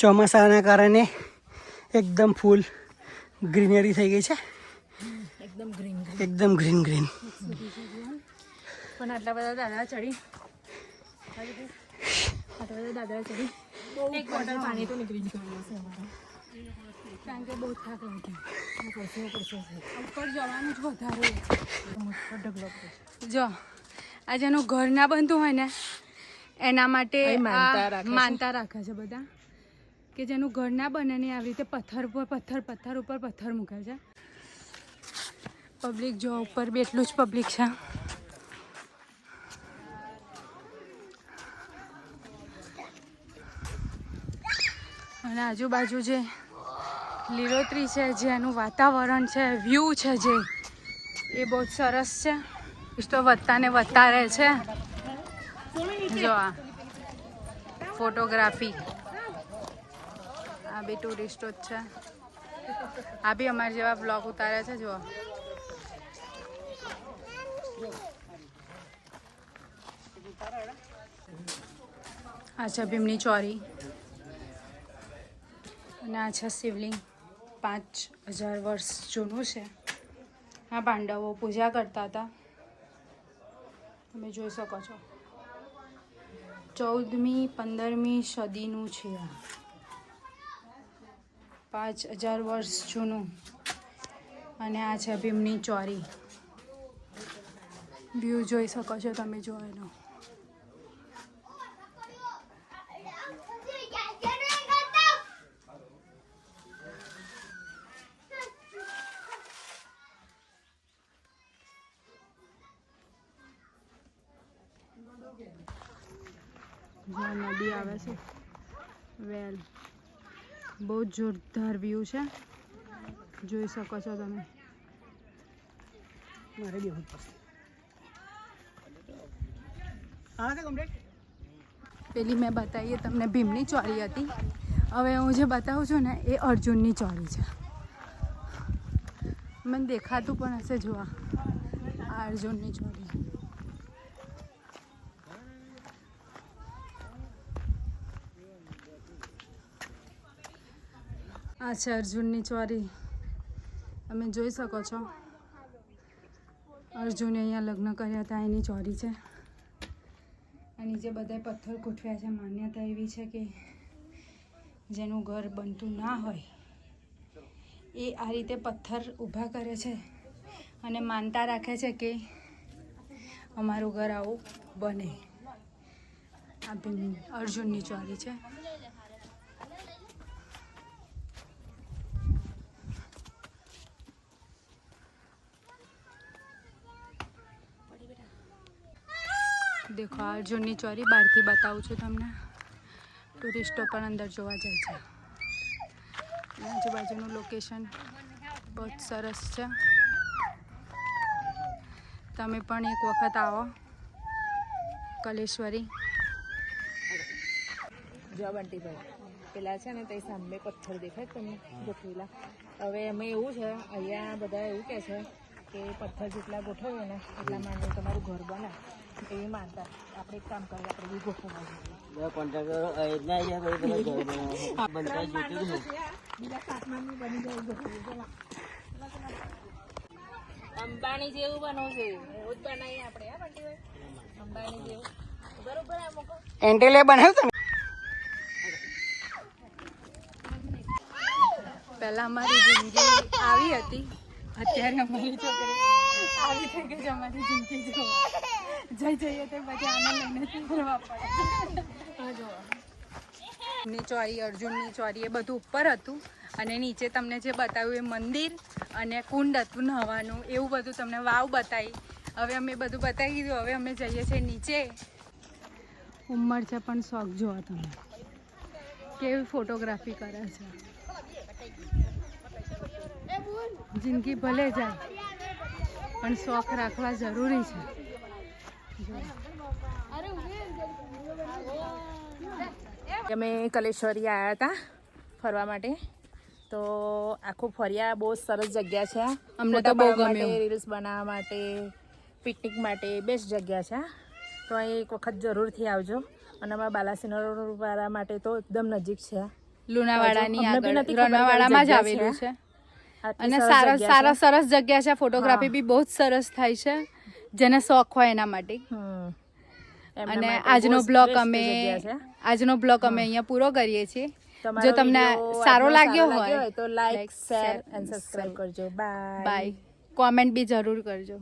ચોમાસાના કારણે એકદમ ફૂલ ગ્રીનરી થઈ ગઈ છે, એકદમ ગ્રીન ગ્રીન. પણ આટલા બધા દાદા ચડી એક બોટલ પાણી તો નીકળી જ ગયું હશે અમારે, કારણ કે બહુ થાક લાગ્યો. ઉપર જવાનું જ વધારે મોટો ઢગલો પડે. જો આ જેનું ઘર ના બનતું હોય ને એના માટે માનતા રાખે છે બધા, કે જેનું ઘર ના બને ને આવી રીતે પથ્થર ઉપર પથ્થર મૂકે છે. પબ્લિક જો ઉપર બી એટલું જ પબ્લિક છે. અને આજુબાજુ જે લીલોતરી છે, જેનું વાતાવરણ છે, વ્યૂ છે, જે એ બહુ જ સરસ છે. તો વધતા ને વધતા રહે છે. જો આ ફોટોગ્રાફી, આ બી ટુરિસ્ટો જ છે. આ બી અમારા જેવા બ્લોગ ઉતારે છે. જો આ છે ભીમની ચોરી અને આ છે શિવલિંગ. 5000 વર્ષ જૂનું છે. આ પાંડવો પૂજા કરતા હતા, તમે જોઈ શકો છો. 14મી 15મી સદીનું છે આ. 5000 વર્ષ જૂનું. અને આ છે ભીમની ચોરી. વ્યૂ જોઈ શકો છો તમે. જો એનો નદી આવે છે, વેલ. બહુ જોરદાર વ્યૂ છે, જોઈ શકો છો તમે. પેલી મેં બતાવીએ તમને ભીમની ચોરી હતી. હવે હું જે બતાવું છું ને એ અર્જુનની ચોરી છે. મને દેખાતું પણ હશે. જોવા આ અર્જુનની ચોરી. આ છે અર્જુનની ચોરી, તમે જોઈ શકો છો. અર્જુને અહીંયા લગ્ન કર્યા હતા એની ચોરી છે. આ નીચે બધા પથ્થર ગોઠવ્યા છે. માન્યતા એવી છે કે જેનું ઘર બનતું ના હોય એ આ રીતે પથ્થર ઊભા કરે છે અને માનતા રાખે છે કે અમારું ઘર આવું બને. આ અર્જુનની ચોરી છે. દેખો અર્જુનની ચોરી બહારથી બતાવું છું તમને. ટુરિસ્ટો પણ અંદર જોવા જાય છે. આજુબાજુનું લોકેશન બહુ જ સરસ છે. તમે પણ એક વખત આવો કલેશ્વરી. જો બંટીભાઈ પેલા છે ને તે સામે પથ્થર દેખાય તમને ગોઠવેલા. હવે એમાં એવું છે, અહીંયા બધા એવું કહે છે કે પથ્થર જેટલા ગોઠવીએ ને એટલા માટે તમારું ઘર બને, એવી માનતા. આપણે એક કામ કરીએ, આપણે બી ગોઠવવા અંબાણી જેવું બનવશે, એવું જ બનાવીએ આપણે. હા બંટીભાઈ, અંબાણી જેવું બરોબર. આ મૂકો એન્ટેલે બનાવ્યું તમે. પહેલા અમારી જિંદગી આવી હતી, અત્યારે અમારી છોકરી આવી થઈ ગઈ છે. અમારી જિંદગી જો જઈએ તે પછી આને લઈને ફરવા પડે. ની ચોરી, અર્જુનની ચોરી એ બધું ઉપર હતું. અને નીચે તમને જે બતાવ્યું એ મંદિર અને કુંડ હતું નહાવાનું, એવું બધું તમને વાવ બતાવી. હવે અમે બધું બતાવી દીધું. હવે અમે જઈએ છીએ નીચે. ઉંમર છે પણ શોખ જોવા તમે કેવી ફોટોગ્રાફી કરે છે. જિંદગી ભલે જાય પણ શોખ રાખવા જરૂરી છે. અમે કલેશ્વરી આવ્યા હતા ફરવા માટે, તો આખું ફર્યા. બહુ સરસ જગ્યા છે. અમને તો બહુ ગમ્યું. રીલ્સ બનાવવા માટે, પિકનિક માટે બેસ્ટ જગ્યા છે. તો અહીં એક વખત જરૂરથી આવજો. અને અમારા બાલાસિનોર વાળા માટે તો એકદમ નજીક છે. લુણાવાડાની અમને બી આગળ નથી ખબર રણાવાડામાં જ કઈ આવેલું જગ્યા છે આટલી અને સરસ જગ્યા છે. સરસ જગ્યા છે. ફોટોગ્રાફી બી બહુ જ સરસ થાય છે, જેને શોખ હોય એના માટે. હમ. એમના અને માટે આજનો બહુ બ્લોગ best અમે જગ્યા છે. અહીંયા પૂરો કરીએ છીએ. તમારો જો તમને વિડીયો સારો આજનો લાગ્યો હોય તો લાઈક like, શેર share અને સબસ્ક્રાઇબ કરજો. બાય. બાય. કોમેન્ટ બી જરૂર કરજો.